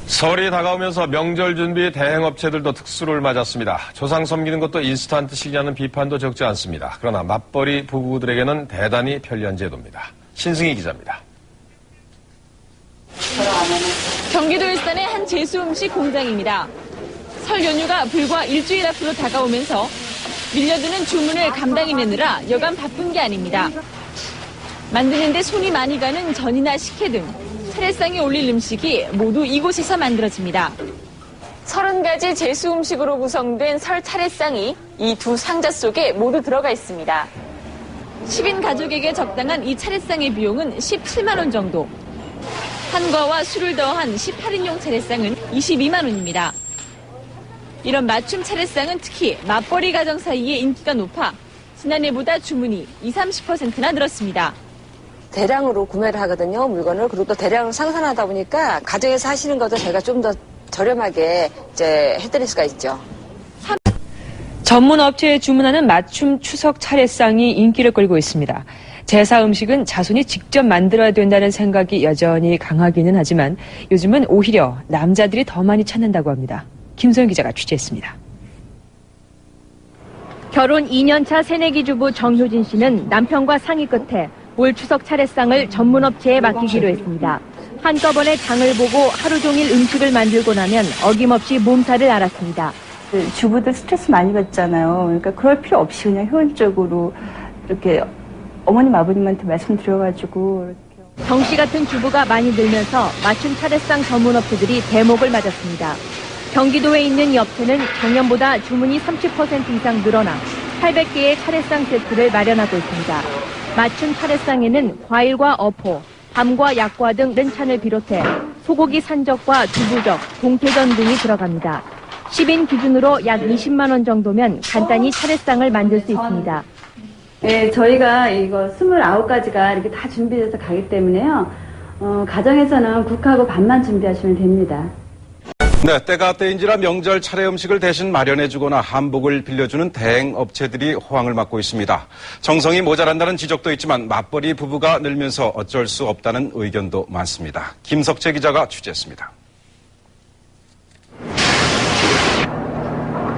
설이 다가오면서 명절 준비 대행업체들도 특수를 맞았습니다. 조상 섬기는 것도 인스턴트식이라는 비판도 적지 않습니다. 그러나 맞벌이 부부들에게는 대단히 편리한 제도입니다. 신승희 기자입니다. 경기도 일산의 한 제수음식 공장입니다. 설 연휴가 불과 일주일 앞으로 다가오면서 밀려드는 주문을 감당해내느라 여간 바쁜 게 아닙니다. 만드는데 손이 많이 가는 전이나 식혜 등 차례상에 올릴 음식이 모두 이곳에서 만들어집니다. 30가지 제수 음식으로 구성된 설 차례상이 이 두 상자 속에 모두 들어가 있습니다. 10인 가족에게 적당한 이 차례상의 비용은 17만 원 정도. 한과와 술을 더한 18인용 차례상은 22만 원입니다. 이런 맞춤 차례상은 특히 맞벌이 가정 사이에 인기가 높아 지난해보다 주문이 30%나 늘었습니다. 대량으로 구매를 하거든요, 물건을. 그리고 또 대량으로 생산하다 보니까 가정에서 하시는 것도 제가 좀 더 저렴하게 이제 해드릴 수가 있죠. 전문 업체에 주문하는 맞춤 추석 차례상이 인기를 끌고 있습니다. 제사 음식은 자손이 직접 만들어야 된다는 생각이 여전히 강하기는 하지만 요즘은 오히려 남자들이 더 많이 찾는다고 합니다. 김소영 기자가 취재했습니다. 결혼 2년차 새내기 주부 정효진 씨는 남편과 상의 끝에 올 추석 차례상을 전문업체에 맡기기로 했습니다. 한꺼번에 장을 보고 하루 종일 음식을 만들고 나면 어김없이 몸살을 앓았습니다. 주부들 스트레스 많이 받잖아요. 그러니까 그럴 필요 없이 그냥 효율적으로 이렇게 어머님, 아버님한테 말씀드려가지고. 정 씨 같은 주부가 많이 늘면서 맞춤 차례상 전문업체들이 대목을 맞았습니다. 경기도에 있는 이 업체는 작년보다 주문이 30% 이상 늘어나 800개의 차례상 세트를 마련하고 있습니다. 맞춤 차례상에는 과일과 어포, 밤과 약과 등 른찬을 비롯해 소고기 산적과 두부적, 동태전 등이 들어갑니다. 10인 기준으로 약 20만 원 정도면 간단히 차례상을 만들 수 있습니다. 네, 저희가 이거 29가지가 이렇게 다 준비돼서 가기 때문에요. 가정에서는 국하고 밥만 준비하시면 됩니다. 네, 때가 때인지라 명절 차례 음식을 대신 마련해주거나 한복을 빌려주는 대행업체들이 호황을 맞고 있습니다. 정성이 모자란다는 지적도 있지만 맞벌이 부부가 늘면서 어쩔 수 없다는 의견도 많습니다. 김석재 기자가 취재했습니다.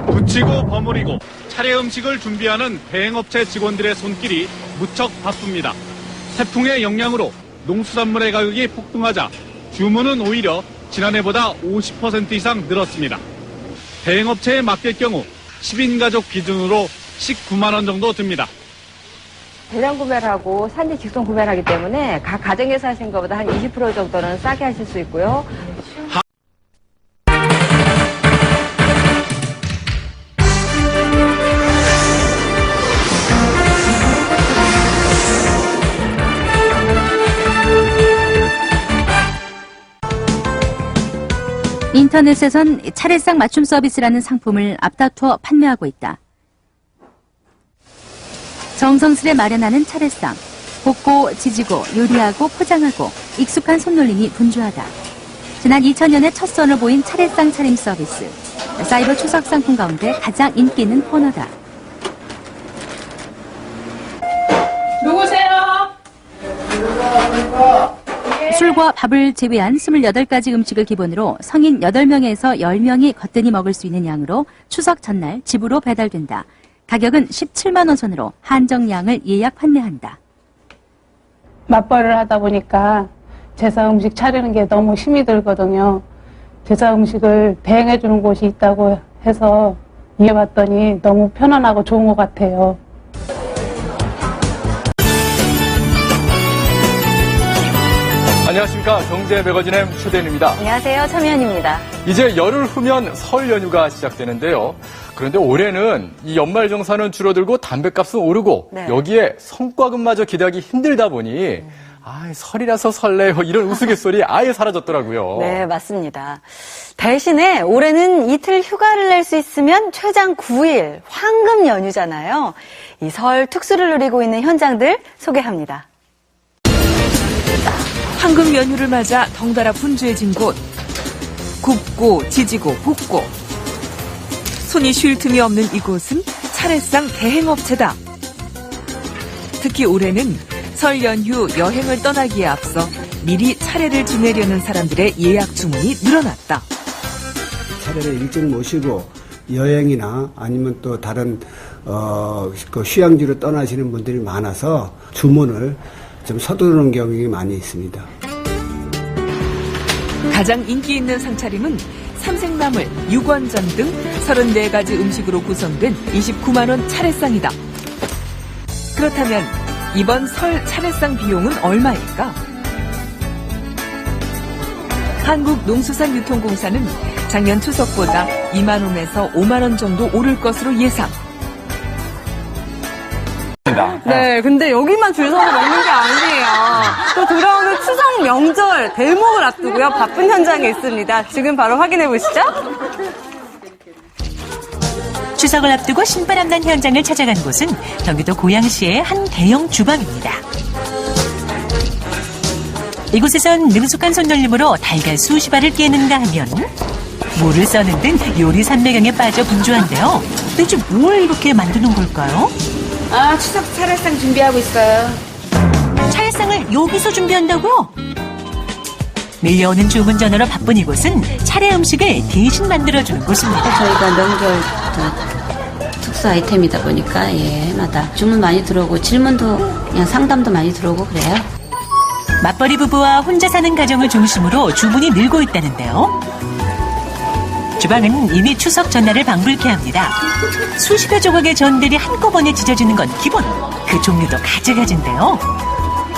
붙이고 버무리고 차례 음식을 준비하는 대행업체 직원들의 손길이 무척 바쁩니다. 태풍의 영향으로 농수산물의 가격이 폭등하자 주문은 오히려 지난해보다 50% 이상 늘었습니다. 대행업체에 맡길 경우 10인 가족 기준으로 19만 원 정도 듭니다. 대량 구매를 하고 산지 직송 구매를 하기 때문에 각 가정에서 하신 것보다 한 20% 정도는 싸게 하실 수 있고요. 인터넷에선 차례상 맞춤 서비스라는 상품을 앞다투어 판매하고 있다. 정성스레 마련하는 차례상. 볶고, 지지고, 요리하고, 포장하고 익숙한 손놀림이 분주하다. 지난 2000년에 첫 선을 보인 차례상 차림 서비스. 사이버 추석 상품 가운데 가장 인기 있는 코너다. 누구세요? 술과 밥을 제외한 28가지 음식을 기본으로 성인 8명에서 10명이 거뜬히 먹을 수 있는 양으로 추석 전날 집으로 배달된다. 가격은 17만 원 선으로 한정량을 예약 판매한다. 맞벌이를 하다 보니까 제사 음식 차리는 게 너무 힘이 들거든요. 제사 음식을 대행해 주는 곳이 있다고 해서 이해봤더니 너무 편안하고 좋은 것 같아요. 안녕하십니까. 경제 매거진의 최대현입니다. 안녕하세요, 차미연입니다. 이제 열흘 후면 설 연휴가 시작되는데요. 그런데 올해는 이 연말정산은 줄어들고 담뱃값은 오르고 여기에 성과금마저 기대하기 힘들다 보니 설이라서 설레요 이런 우스갯소리 아예 사라졌더라고요. 네, 맞습니다. 대신에 올해는 이틀 휴가를 낼 수 있으면 최장 9일 황금 연휴잖아요. 이 설 특수를 누리고 있는 현장들 소개합니다. 황금 연휴를 맞아 덩달아 분주해진 곳. 굽고 지지고 볶고. 손이 쉴 틈이 없는 이곳은 차례상 대행업체다. 특히 올해는 설 연휴 여행을 떠나기에 앞서 미리 차례를 지내려는 사람들의 예약 주문이 늘어났다. 차례를 일찍 모시고 여행이나 아니면 또 다른 그 휴양지로 떠나시는 분들이 많아서 주문을 좀 서두르는 경우가 많이 있습니다. 가장 인기 있는 상차림은 삼색나물, 육원전 등 34가지 음식으로 구성된 29만 원 차례상이다. 그렇다면 이번 설 차례상 비용은 얼마일까? 한국농수산유통공사는 작년 추석보다 2만 원에서 5만 원 정도 오를 것으로 예상. 네, 근데 여기만 줄 서서 먹는 게 아니에요. 또 돌아오는 추석 명절 대목을 앞두고요. 바쁜 현장에 있습니다. 지금 바로 확인해 보시죠. 추석을 앞두고 신바람난 현장을 찾아간 곳은 경기도 고양시의 한 대형 주방입니다. 이곳에선 능숙한 손놀림으로 달걀 수십 알을 깨는가 하면 물을 써는 등 요리 산매경에 빠져 분주한데요. 대체 뭘 이렇게 만드는 걸까요? 추석 차례상 준비하고 있어요. 차례상을 여기서 준비한다고요? 밀려오는 주문 전화로 바쁜 이곳은 차례 음식을 대신 만들어주는 곳입니다. 저희가 명절 특수 아이템이다 보니까 해마다 주문 많이 들어오고 질문도 그냥 상담도 많이 들어오고 그래요. 맞벌이 부부와 혼자 사는 가정을 중심으로 주문이 늘고 있다는데요. 주방은 이미 추석 전날을 방불케 합니다. 수십여 조각의 전들이 한꺼번에 지져지는 건 기본. 그 종류도 가지가지인데요.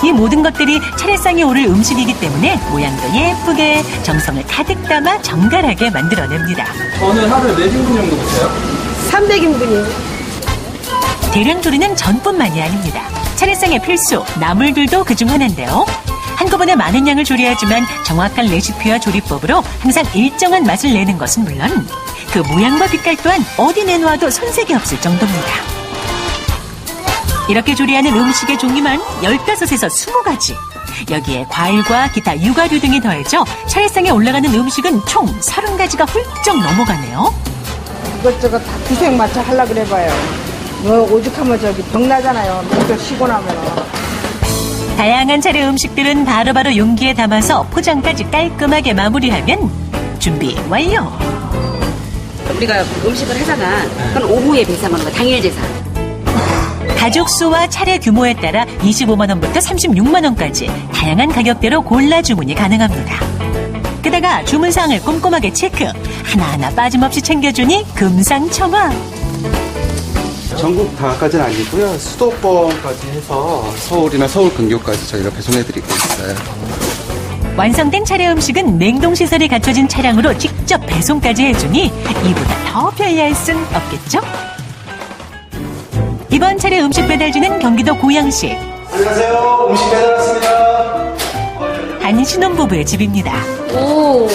이 모든 것들이 차례상에 오를 음식이기 때문에 모양도 예쁘게 정성을 가득 담아 정갈하게 만들어냅니다. 오늘 하루에 몇 인분 정도 드세요? 300인분이요. 대량 조리는 전뿐만이 아닙니다. 차례상의 필수 나물들도 그중 하나인데요. 한꺼번에 많은 양을 조리하지만 정확한 레시피와 조리법으로 항상 일정한 맛을 내는 것은 물론 그 모양과 빛깔 또한 어디 내놓아도 손색이 없을 정도입니다. 이렇게 조리하는 음식의 종류만 15에서 20가지. 여기에 과일과 기타 육아류 등이 더해져 차례상에 올라가는 음식은 총 30가지가 훌쩍 넘어가네요. 이것저것 다 구색 맞춰 하려고 그래봐요. 오죽하면 병나잖아요. 명절 쉬고 나면은. 다양한 차례 음식들은 바로바로 용기에 담아서 포장까지 깔끔하게 마무리하면 준비 완료. 우리가 음식을 하잖아. 그건 오후에 배상하는 거, 당일 제상. 가족 수와 차례 규모에 따라 25만 원부터 36만 원까지 다양한 가격대로 골라 주문이 가능합니다. 게다가 주문사항을 꼼꼼하게 체크, 하나하나 빠짐없이 챙겨주니 금상첨화. 전국 다까지는 아니고요. 수도권까지 해서 서울이나 서울 근교까지 저희가 배송해드리고 있어요. 완성된 차례 음식은 냉동시설이 갖춰진 차량으로 직접 배송까지 해주니 이보다 더 편리할 순 없겠죠? 이번 차례 음식 배달주는 경기도 고양시. 안녕하세요. 음식 배달 왔습니다. 한 신혼부부의 집입니다. 오.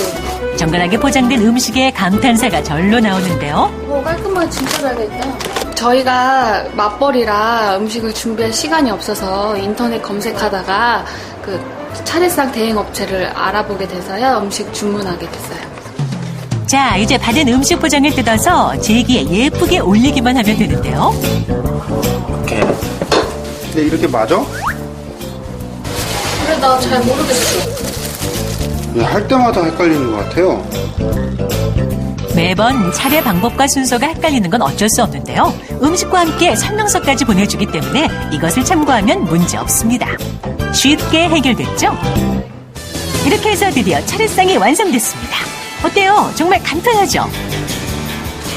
정갈하게 포장된 음식에 감탄사가 절로 나오는데요. 깔끔하게 진짜 잘 됐다. 저희가 맞벌이라 음식을 준비할 시간이 없어서 인터넷 검색하다가 그 차례상 대행업체를 알아보게 돼서요. 음식 주문하게 됐어요. 자, 이제 받은 음식 포장을 뜯어서 제기에 예쁘게 올리기만 하면 되는데요. 오케이. 근데 이렇게 맞아? 그래, 나 잘 모르겠어. 할 때마다 헷갈리는 것 같아요. 매번 차례 방법과 순서가 헷갈리는 건 어쩔 수 없는데요. 음식과 함께 설명서까지 보내주기 때문에 이것을 참고하면 문제 없습니다. 쉽게 해결됐죠? 이렇게 해서 드디어 차례상이 완성됐습니다. 어때요? 정말 간단하죠?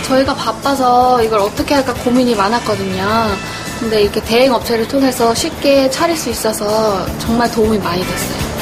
저희가 바빠서 이걸 어떻게 할까 고민이 많았거든요. 근데 이렇게 대행업체를 통해서 쉽게 차릴 수 있어서 정말 도움이 많이 됐어요.